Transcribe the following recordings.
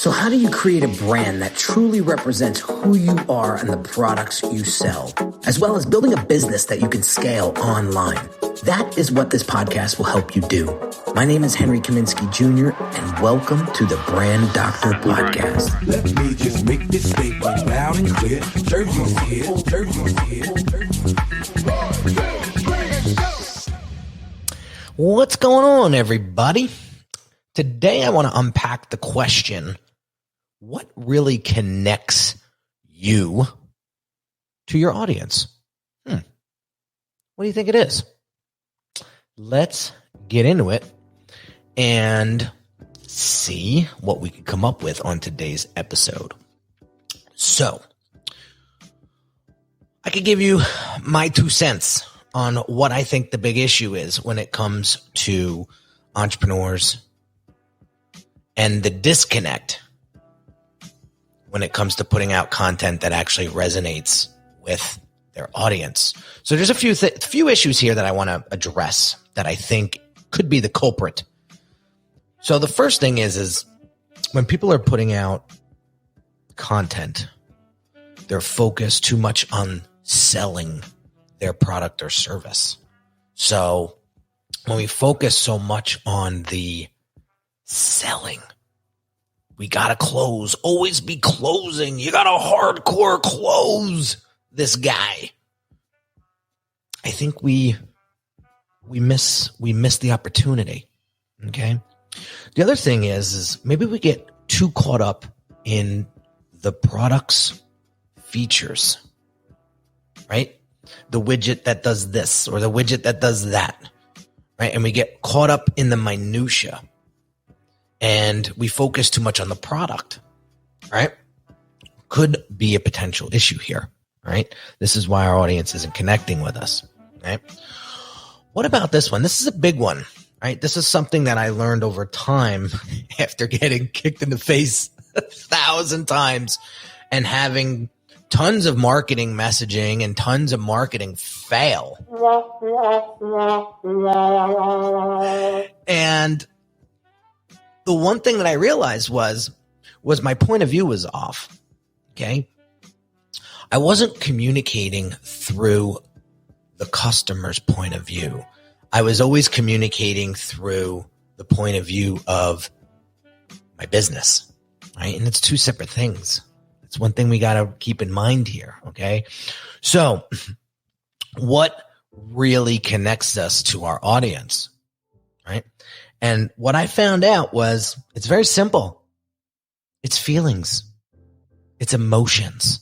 So how do you create a brand that truly represents who you are and the products you sell, as well as building a business that you can scale online? That is what this podcast will help you do. My name is Henry Kaminski Jr., and welcome to the Brand Doctor Podcast. Let me just make this statement loud and clear. Jersey's here, Jersey's here. What's going on, everybody? Today, I want to unpack the question, what really connects you to your audience? What do you think it is? Let's get into it and see what we can come up with on today's episode. So, I could give you my 2 cents on what I think the big issue is when it comes to entrepreneurs and the disconnect when it comes to putting out content that actually resonates with their audience. So there's a few issues here that I want to address that I think could be the culprit. So the first thing is when people are putting out content, they're focused too much on selling their product or service. So when we focus so much on the selling, we got to close, always be closing. You got to hardcore close this guy. I think we miss the opportunity. Okay. The other thing is maybe we get too caught up in the product's features, right? The widget that does this or the widget that does that, right? And we get caught up in the minutia and we focus too much on the product, right? Could be a potential issue here, right? This is why our audience isn't connecting with us, right? What about this one? This is a big one, right? This is something that I learned over time after getting kicked in the face 1,000 times and having tons of marketing messaging and tons of marketing fail. And the one thing that I realized was my point of view was off. Okay. I wasn't communicating through the customer's point of view. I was always communicating through the point of view of my business, right? And it's two separate things. It's one thing we got to keep in mind here. Okay. So what really connects us to our audience, right? And what I found out was it's very simple. It's feelings. It's emotions.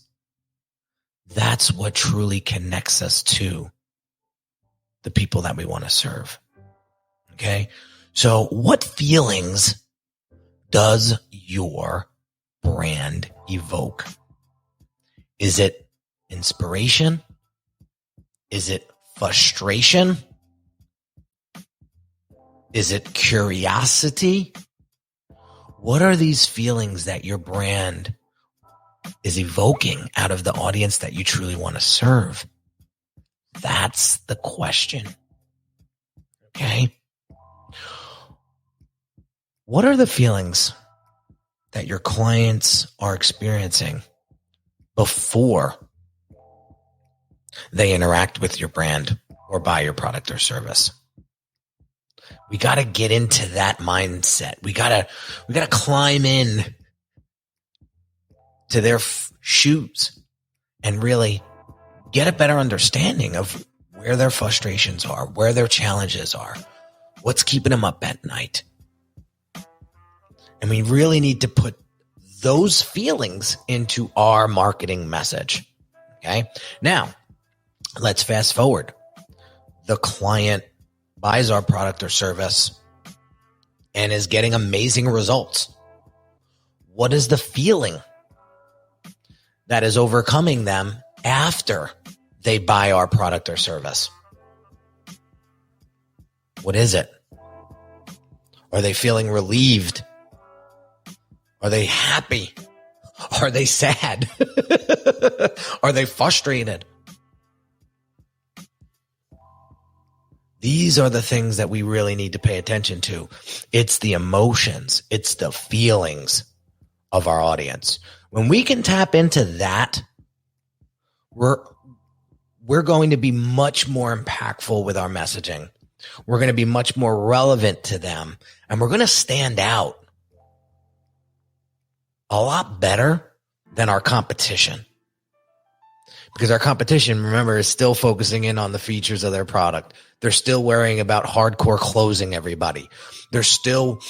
That's what truly connects us to the people that we want to serve. Okay. So what feelings does your brand evoke? Is it inspiration? Is it frustration? Is it curiosity? What are these feelings that your brand is evoking out of the audience that you truly want to serve? That's the question. Okay. What are the feelings that your clients are experiencing before they interact with your brand or buy your product or service? We got to get into that mindset. We got to climb in to their shoes and really get a better understanding of where their frustrations are, where their challenges are, what's keeping them up at night. And we really need to put those feelings into our marketing message. Okay. Now let's fast forward. The client buys our product or service and is getting amazing results. What is the feeling that is overcoming them after they buy our product or service? What is it? Are they feeling relieved? Are they happy? Are they sad? Are they frustrated? These are the things that we really need to pay attention to. It's the emotions. It's the feelings of our audience. When we can tap into that, we're going to be much more impactful with our messaging. We're going to be much more relevant to them, and we're going to stand out a lot better than our competition. Because our competition, remember, is still focusing in on the features of their product. They're still worrying about hardcore closing everybody. They're still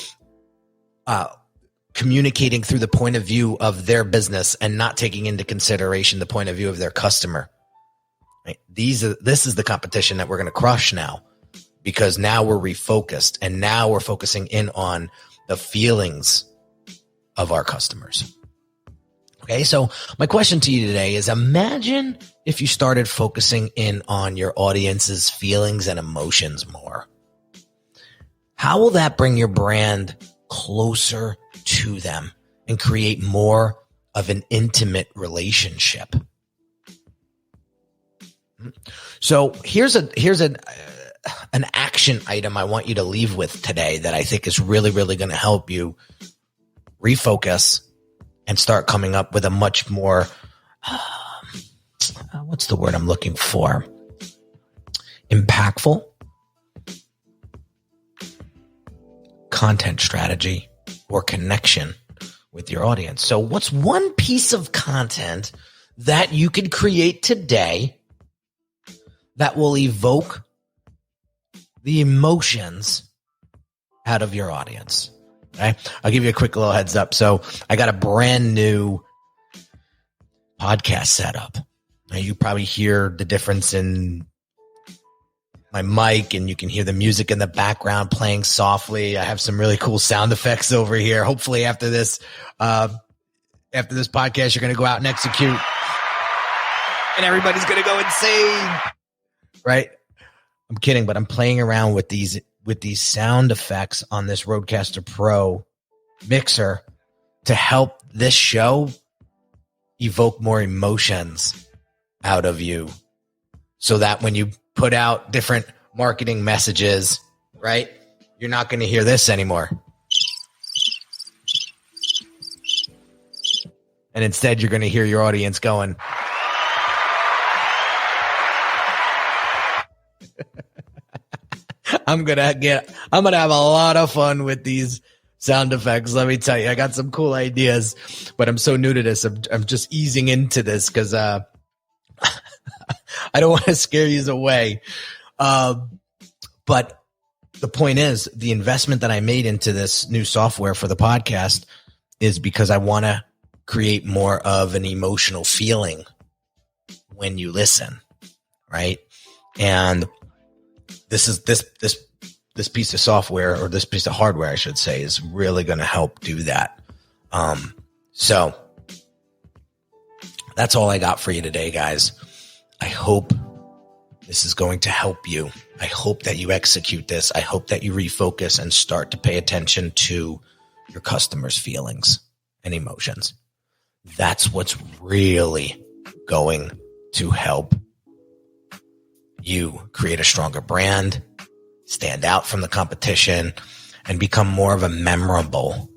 communicating through the point of view of their business and not taking into consideration the point of view of their customer. Right? This is the competition that we're going to crush now, because now we're refocused and now we're focusing in on the feelings of our customers. Okay, so my question to you today is, imagine if you started focusing in on your audience's feelings and emotions more. How will that bring your brand closer to them and create more of an intimate relationship? So here's an action item I want you to leave with today that I think is really, really going to help you refocus and start coming up with a much more, what's the word I'm looking for? Impactful content strategy or connection with your audience. So what's one piece of content that you could create today that will evoke the emotions out of your audience? Okay. I'll give you a quick little heads up. So I got a brand new podcast setup. Now, you probably hear the difference in my mic, and you can hear the music in the background playing softly. I have some really cool sound effects over here. Hopefully after this podcast, you're going to go out and execute, and everybody's going to go insane. Right? I'm kidding, but I'm playing around with these sound effects on this Rodecaster Pro mixer to help this show evoke more emotions out of you, so that when you put out different marketing messages, right, you're not going to hear this anymore. And instead, you're going to hear your audience going, I'm gonna have a lot of fun with these sound effects. Let me tell you, I got some cool ideas, but I'm so new to this. I'm just easing into this because I don't want to scare you away. But the point is, the investment that I made into this new software for the podcast is because I want to create more of an emotional feeling when you listen, right? And this piece of software, or this piece of hardware, I should say, is really going to help do that. So that's all I got for you today, guys. I hope this is going to help you. I hope that you execute this. I hope that you refocus and start to pay attention to your customers' feelings and emotions. That's what's really going to help you create a stronger brand, stand out from the competition, and become more of a memorable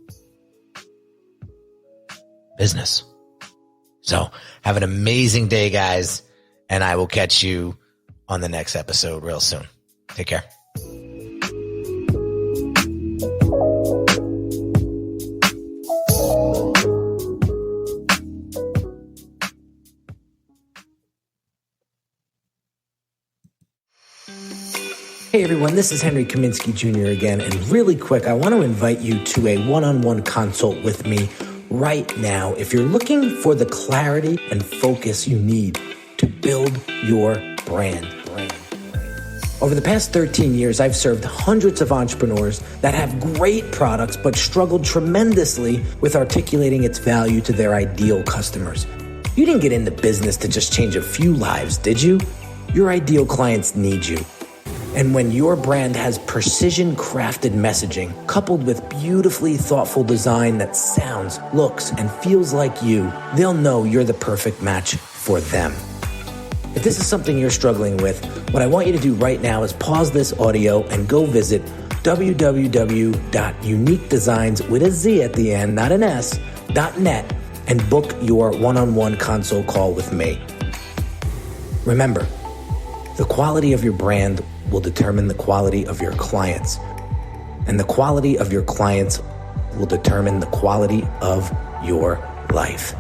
business. So have an amazing day, guys, and I will catch you on the next episode real soon. Take care. Hey everyone, this is Henry Kaminski Jr. again, and really quick, I want to invite you to a one-on-one consult with me right now if you're looking for the clarity and focus you need to build your brand. Over the past 13 years, I've served hundreds of entrepreneurs that have great products but struggled tremendously with articulating its value to their ideal customers. You didn't get into business to just change a few lives, did you? Your ideal clients need you. And when your brand has precision-crafted messaging coupled with beautifully thoughtful design that sounds, looks, and feels like you, they'll know you're the perfect match for them. If this is something you're struggling with, what I want you to do right now is pause this audio and go visit www.uniquedesigns, with a Z at the end, not an S, kaminski.net and book your one-on-one console call with me. Remember, the quality of your brand will determine the quality of your clients, and the quality of your clients will determine the quality of your life.